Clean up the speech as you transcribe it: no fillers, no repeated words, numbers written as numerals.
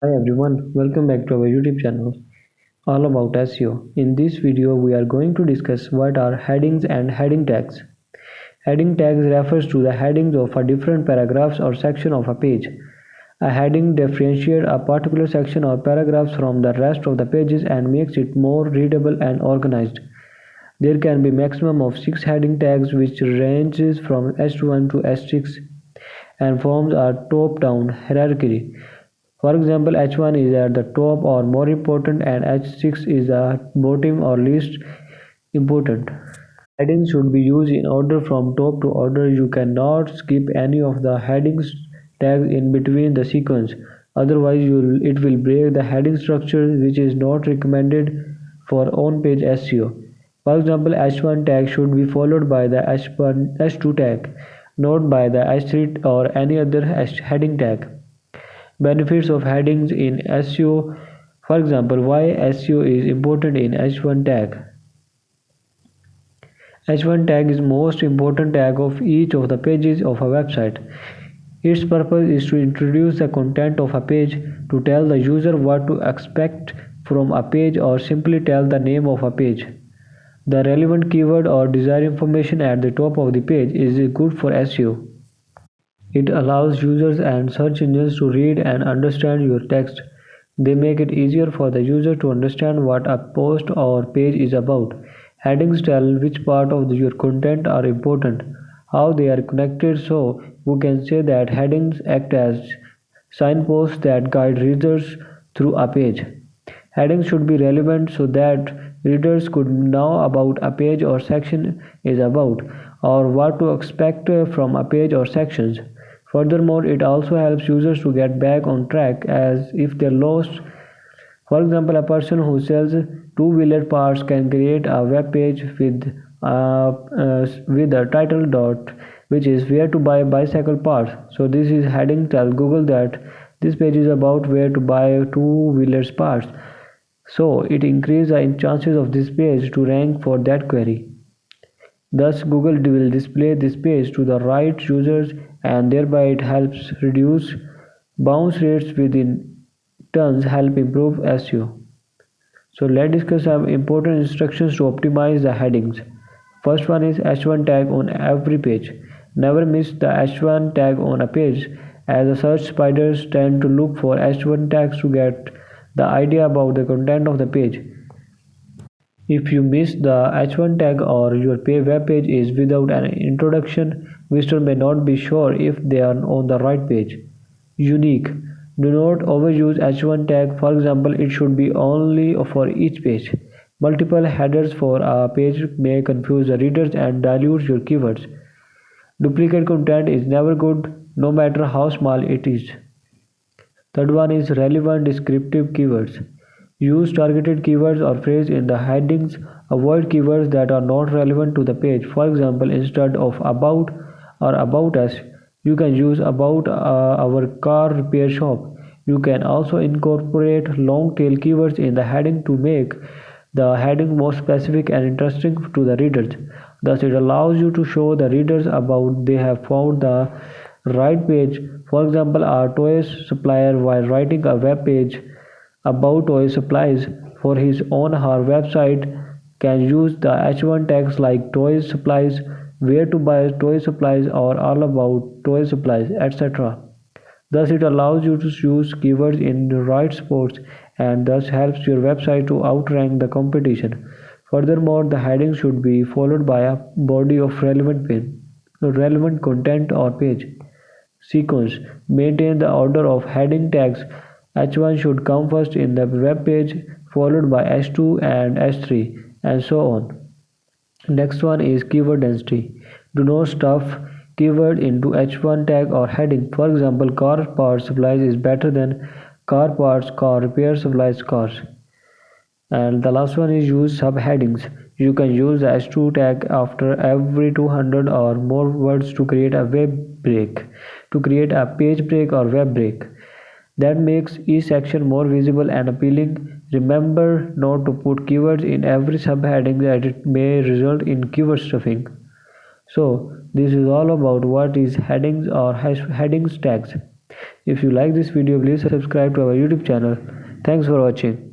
Hi everyone, welcome back to our YouTube channel all about SEO. In this video, we are going to discuss what are headings and heading tags. Heading tags refers to the headings of a different paragraphs or section of a page. A heading differentiates a particular section or paragraphs from the rest of the pages and makes it more readable and organized. There can be maximum of 6 heading tags which ranges from S1 to S6 and forms a top-down hierarchy. For example, H1 is at the top or more important and H6 is the bottom or least important. Headings should be used in order from top to order. You cannot skip any of the headings tags in between the sequence. Otherwise, it will break the heading structure, which is not recommended for on-page SEO. For example, H1 tag should be followed by the H2 tag, not by the H3 or any other heading tag. Benefits of headings in SEO. For example, why SEO is important in H1 tag. H1 tag is most important tag of each of the pages of a website. Its purpose is to introduce the content of a page, to tell the user what to expect from a page, or simply tell the name of a page. The relevant keyword or desired information at the top of the page is good for SEO. It allows users and search engines to read and understand your text. They make it easier for the user to understand what a post or page is about. Headings tell which part of your content are important, how they are connected, so we can say that headings act as signposts that guide readers through a page. Headings should be relevant so that readers could know about a page or section is about, or what to expect from a page or sections. Furthermore, it also helps users to get back on track as if they're lost. For example, a person who sells two-wheeler parts can create a web page with a title dot which is where to buy bicycle parts. So this is heading tell Google that this page is about where to buy two-wheelers parts. So it increases the chances of this page to rank for that query. Thus, Google will display this page to the right users and thereby it helps reduce bounce rates within turns help improve SEO. So let's discuss some important instructions to optimize the headings. First one is H1 tag on every page. Never miss the H1 tag on a page as the search spiders tend to look for H1 tags to get the idea about the content of the page. If you miss the H1 tag or your web page is without an introduction, visitors may not be sure if they are on the right page. Unique. Do not overuse H1 tag. For example, it should be only for each page. Multiple headers for a page may confuse the readers and dilute your keywords. Duplicate content is never good, no matter how small it is. Third one is relevant descriptive keywords. Use targeted keywords or phrases in the headings. Avoid keywords that are not relevant to the page. For example, instead of about or about us, you can use about our car repair shop. You can also incorporate long tail keywords in the heading to make the heading more specific and interesting to the readers. Thus, it allows you to show the readers about they have found the right page. For example, a toy supplier, while writing a web page about toy supplies for his own her website, can use the H1 tags like toy supplies, where to buy toy supplies, or all about toy supplies, etc. Thus, it allows you to use keywords in the right spots and thus helps your website to outrank the competition. Furthermore, the heading should be followed by a body of relevant content or page sequence. Maintain the order of heading tags. H1 should come first in the web page, followed by H2 and H3, and so on. Next one is keyword density. Do not stuff keyword into H1 tag or heading. For example, car parts supplies is better than car parts, car repair supplies, cars. And the last one is use subheadings. You can use the H2 tag after every 200 or more words to create a web break, to create a page break or web break. That makes each section more visible and appealing. Remember not to put keywords in every subheading as it may result in keyword stuffing. So this is all about what is headings or headings tags. If you like this video, please subscribe to our YouTube channel. Thanks for watching.